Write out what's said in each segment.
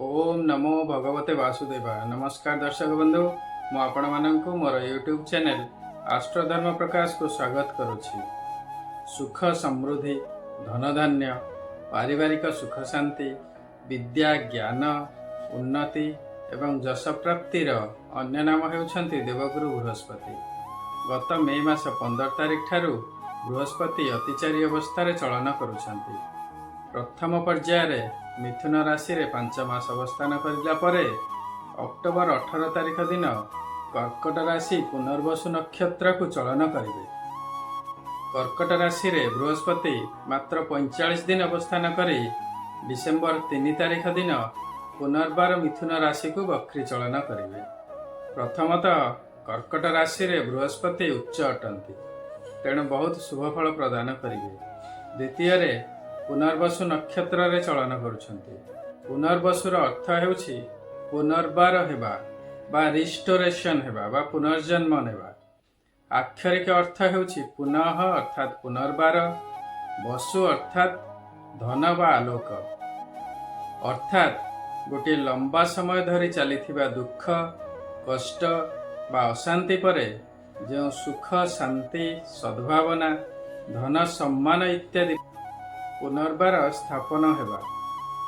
ओम नमो भगवते वासुदेवाय। नमस्कार दर्शक बंधु, मु आपण माननकु मोर यूट्यूब चैनल आस्ट्रोधर्म प्रकाश को स्वागत करुछि। सुख समृद्धि, धन धान्य, पारिवारिक सुख शांति, विद्या ज्ञान उन्नति एवं यश प्राप्तिर अन्य नाम हेउछन्ति देवगुरु बृहस्पति। गत मे मास 15 तारिख ठारू बृहस्पति अतिचारी अवस्था चलन करुछन्ति। प्रथम पर्यायर मिथुन राशि रे 5 मास अवस्थान करिला परे अक्टोबर 18 तारिख दिन कर्कट राशि पुनर्वसु नक्षत्र को चलन करिवे। कर्कट राशि रे बृहस्पति मात्र 45 दिन अवस्थान करी डिसेम्बर 3 तारिख दिन पुनर्बार मिथुन राशि को वक्री चलन करिवे। प्रथमतः कर्कट राशि रे बृहस्पति उच्च अटंती, तेणु बहुत शुभ फल प्रदान करिवे। द्वितीय पुनर्वसु नक्षत्र रे चलन करुछन्ति। पुनर्वसुर अर्थ हेउछि पुनर्बार हेबा बा रिस्टोरेशन हेबा बा पुनर्जन्म नेबा। आक्षरिक अर्थ हेउछि पुनः अर्थात पुनर्बार, वसु अर्थात धन बा आलोक, अर्थात गोटे लंबा समय धरी चलीथिबा दुख कष्ट बा अशांति परे जो सुख शांति सद्भावना धन सम्मान इत्यादि पुनर्बार स्थापन हेबा।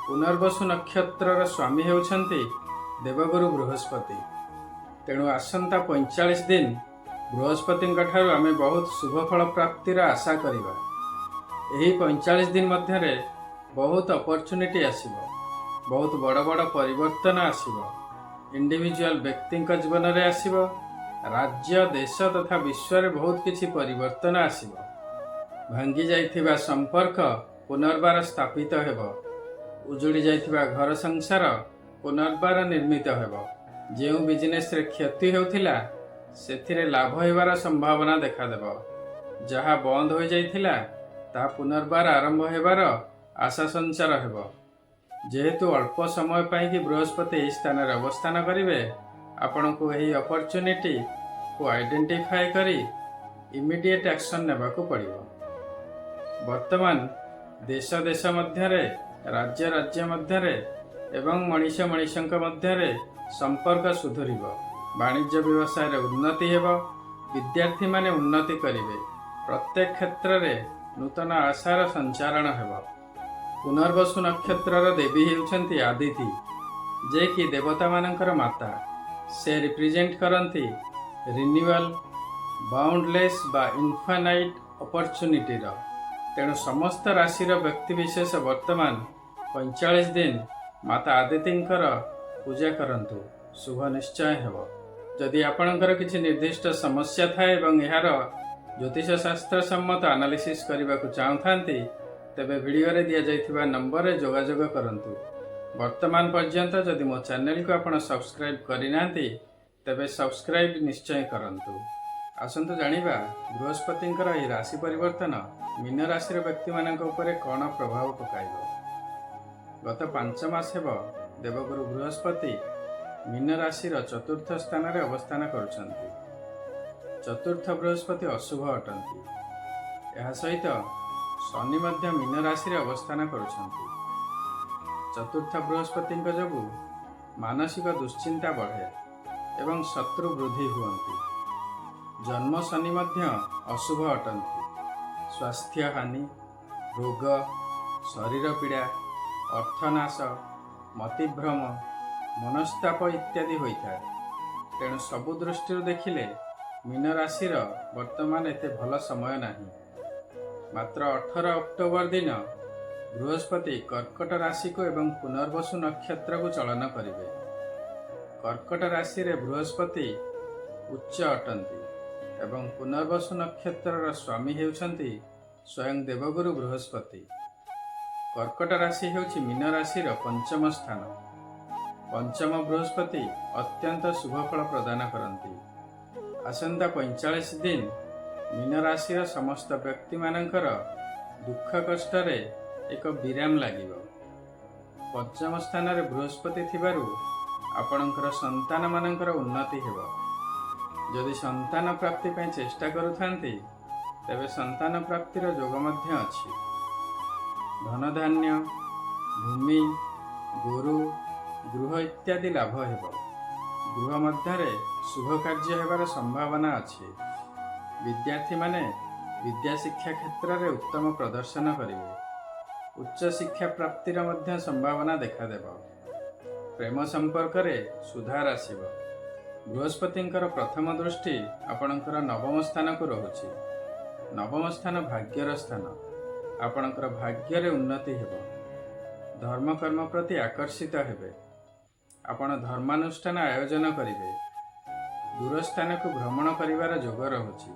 पुनर्वसु नक्षत्र स्वामी हेउछन्ति देवगुरु बृहस्पति। तेणु आसंता 45 दिन बृहस्पति ठारू आमे बहुत शुभ फल प्राप्तिर आशा करिबा। एही 45 दिन मध्यरे बहुत अपॉर्चुनिटी आसीबो, बहुत बड़ बड़ परिवर्तन आसीबो। इंडिविजुअल व्यक्ति जीवन रे आसीबो, राज्य देश तथा विश्व रे बहुत किछि परिवर्तन आसीबो। भांगी जाइथिबा संपर्क पुनर्बार स्थापित हेबो, उजुड़ी जाइथिबा घर संसार पुनर्बार निर्मित हेबो। जेउ बिजनेस रे क्षति हेउथिला सेथिरे लाभ हेबार संभावना देखा देबो। जहा बंद हो जाइथिला ता पुनर्बार आरंभ हेबार आशा संचार हेबो। जेहेतु अल्प समय पाई कि बृहस्पति एही स्थान रे अवस्थान करिवे, आपन को एही अपॉर्चुनिटी को आइडेंटिफाई करी इमीडिएट एक्शन नेबाकू पड़िबो। वर्तमान देश देश मध्यरे राज्य राज्य मध्यरे एवं मनीष मनीषक मध्यरे संपर्क सुधरिब, वाणिज्य व्यवसाय रे उन्नति हेबो, विद्यार्थी माने उन्नति करिवे, प्रत्येक क्षेत्र रे नूतन आशार संचारण हेबो। पुनर्वसु नक्षत्रर देवी हेउछन्ति आदिति, जे कि देवता मानकर माता। से रिप्रेजेंट करंती रिन्यूअल बाउंडलेस बा इनफाइनाइट अपॉर्चुनिटी रो। तेणु समस्त राशि व्यक्ति विशेष वर्तमान 45 दिन माता आदितींकर पूजा करंतु, शुभ निश्चय हेबो। जदि आपणकर किछि निर्दिष्ट समस्या थाए एवं एहार ज्योतिष शास्त्र सम्मत एनालिसिस करने को चाहूथांती, तेबे वीडियो रे दिया जाइथिबा नंबर रे जोगाजोग करंतु। वर्तमान पर्यंत जदि मो चैनल को आपण सब्सक्राइब करिनांती तेबे सब्सक्राइब निश्चय करंतु। आसंतु जानिबा बृहस्पतिंकर एही राशि परिवर्तन मीन राशि व्यक्ति मानक उपरे कौन प्रभाव पकाइबो। गत 5 मास हेबो देवगुरु बृहस्पति मीन राशि चतुर्थ स्थान रे अवस्थान करुछन्ति। चतुर्थ बृहस्पति अशुभ अटंती। एहा सहित शनि मध्य मीन राशि रे अवस्थान करुछन्ति। चतुर्थ बृहस्पति जोगु मानसिक दुश्चिंता बढ़े एवं शत्रु वृद्धि हुअन्ति। जन्म शनि मध्य अशुभ अटंती। स्वास्थ्य हानि, रोग, शरीर पीड़ा, अर्थनाश, मतिभ्रम, मनस्ताप इत्यादि होइଥାଏ। तेणु सबु दृष्टि देखिले मीन राशि वर्तमान एते भल समय नाही। मात्र 18 अक्टोबर दिन बृहस्पति कर्कट राशि को एवं पुनर्वसु नक्षत्र को चलन करिवे। कर्कट राशि रे बृहस्पति उच्च अटंती एवं पुनर्वसु नक्षत्र स्वामी हेउछन्ति स्वयं देवगुरु बृहस्पति। कर्कट राशि हेउछि मीन राशि पंचम स्थान। पंचम बृहस्पति अत्यंत शुभ फल प्रदान करती। आसंता 45 दिन मीन राशि समस्त व्यक्ति मानकर दुख कष्ट रे एक विराम लागिबो। पंचम स्थान रे बृहस्पति थिबारु आपणकर संतान मानकर उन्नति हेबो। जदि संतान प्राप्ति ପାଇଁ चेष्टा करुथांती तेबे संतान प्राप्तिर जोग मध्य अछि। धन धान्य, भूमि, गुरु, गृह इत्यादि लाभ हेब। गृह मध्य शुभ कार्य हेबार संभावना अच्छी। विद्यार्थी माने विद्या शिक्षा क्षेत्र में उत्तम प्रदर्शन करेंगे। उच्च शिक्षा प्राप्तिर मध्य संभावना देखादेव। प्रेम संपर्क में सुधार आसिब। बृहस्पतिंकर प्रथम दृष्टि आपणकर नवम स्थान को रहुछि। नवम स्थान भाग्यर स्थान। आपणकर भाग्य उन्नति हेब। धर्म कर्म प्रति आकर्षित हेबे। आपण धर्मानुष्ठान आयोजन करिवे। दूर स्थान को भ्रमण करिवार योग रहुछि।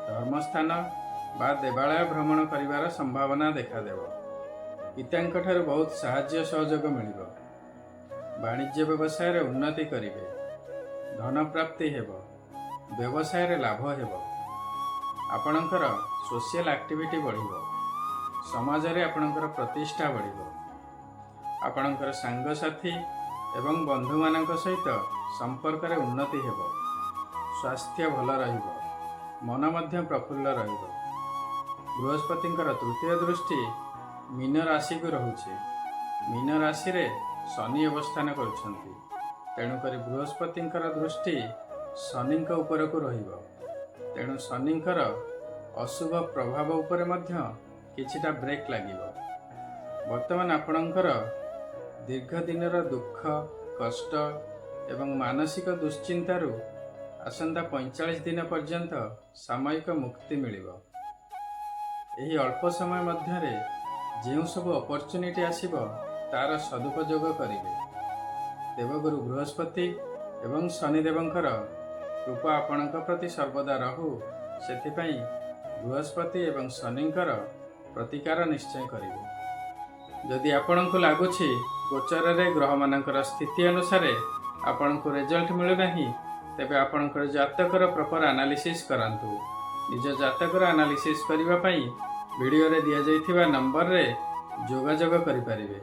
धर्मस्थान बा देवालय भ्रमण करिवार संभावना देखादेव। पितांक ठारू बहुत साहाय्य सहयोग मिलिब। वाणिज्य व्यवसाय रे उन्नति करिवे। धन प्राप्ति हेब। व्यवसाय रे लाभ हेब। आपणकर सोशल एक्टिविटी बढ़िब। समाज रे आपणकर प्रतिष्ठा बढ़िब। आपणकर सांगसाथी एवं बंधु मानक सहित संपर्क रे उन्नति हेब। स्वास्थ्य भल रहिब। मन मध्य प्रफुल्ल रहिब। बृहस्पतिंकर तृतीय दृष्टि मीन राशि को रहुछि। मीन राशि रे शनि अवस्थान करुछन्ति। तेणुकरी बृहस्पतिंकर दृष्टि शनिंक उपर को रहिब। तेणु शनिंकर अशुभ प्रभाव उपरे मध्य किछिटा ब्रेक लागिब। वर्तमान आपणकर दीर्घ दिनर दुख कष्ट एवं मानसिक दुश्चिंतारू आसंता 45 दिन पर्यंत सामयिक मुक्ति मिलिब। एही अल्प समय मध्यरे जो सब अपॉर्चुनिटी आसिब तार सदुपयोग करिवे। देवगुरु बृहस्पति एवं शनिदेवंकर कृपा आपणक प्रति सर्वदा रहु। सेथिपई बृहस्पति एवं शनिंकर प्रतिकार निश्चय करिवे। जदि आपणको लागुछि गोचर रे ग्रह मानकर स्थिति अनुसार आपणको रिजल्ट मिलु नाही, तेबे आपणकर जातकर प्रॉपर एनालिसिस करंतु। निज जातकर एनालिसिस करिवा पई वीडियो रे दिया जाइथिबा नंबर रे जोगाजोग करि परिबे।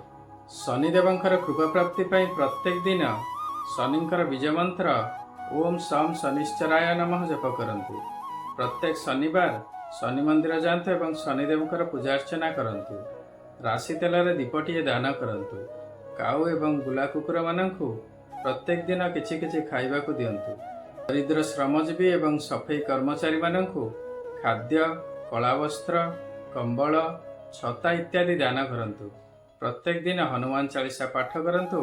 शनिदेवंकर कृपा प्राप्ति पई प्रत्येक दिन शनिंकर बीज मंत्र ओम सम शनिश्चराय नमः जप करंतु। प्रत्येक शनिवार शनि मंदिर जांतु एवं शनिदेवंकर पूजा अर्चना करंतु। राशि तेल रे दीपटिए दान करंतु। काऊ एवं गुला कुकुर मानंकु प्रत्येक दिन किछि किछि खाइबा को दियंतु। दरिद्र श्रमजीवी एवं सफाई कर्मचारी मानंकु खाद्य कला वस्त्र कंबल छता इत्यादि दान करंतु। प्रत्येक दिन हनुमान चालीसा पाठ करंतु।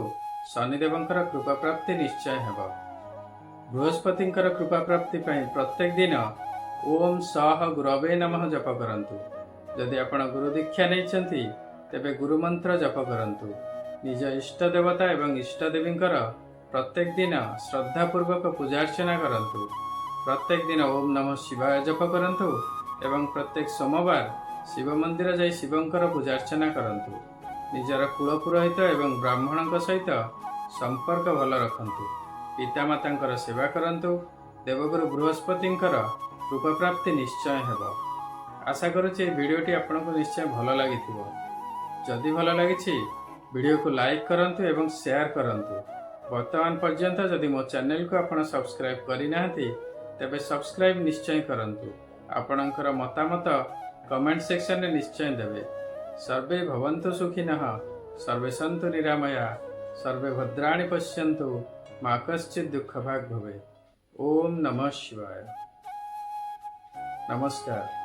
शनिदेवंकर कृपा प्राप्ति निश्चय हेब। बृहस्पतिंकर कृपा प्राप्ति पई प्रत्येक दिन ओम सह गुरवे नमः जप करंतु। यदि आपण गुरु दीक्षा नैछंती तेबे गुरु मंत्र जप करंतु। निज इष्ट देवता एवं इष्ट देवींकर प्रत्येक दिन श्रद्धापूर्वक पूजा अर्चना करंतु। प्रत्येक दिन ओम नमः शिवाय जप करंतु एवं प्रत्येक सोमवार शिव मंदिर जाई शिवंकर पूजा अर्चना करंतु। निजर कुल पुरोहित एवं ब्राह्मणों सहित संपर्क भल रखंतु। पितामातांकर सेवा करंतु। देवगुरु बृहस्पतिंकर कृपा प्राप्ति निश्चय हेब। आशा करुछि वीडियोटी आपनको निश्चय भल लागिथिबो। जदि भल लागिछि वीडियो को लाइक करंतु एवं शेयर करंतु। वर्तमान पर्यंत जदि मो चैनल को आपण सब्सक्राइब करि नाहंती तेबे सब्सक्राइब निश्चय करंतु। आपणकर मतामत कमेंट सेक्शन में निश्चय देवे। सर्वे भवन्तु सुखिनः, सर्वे सन्तु निरामया, सर्वे भद्राणि पश्यन्तु, मा कश्चित् दुःखभाग् भवेत्। ओम नमः शिवाय। नमस्कार।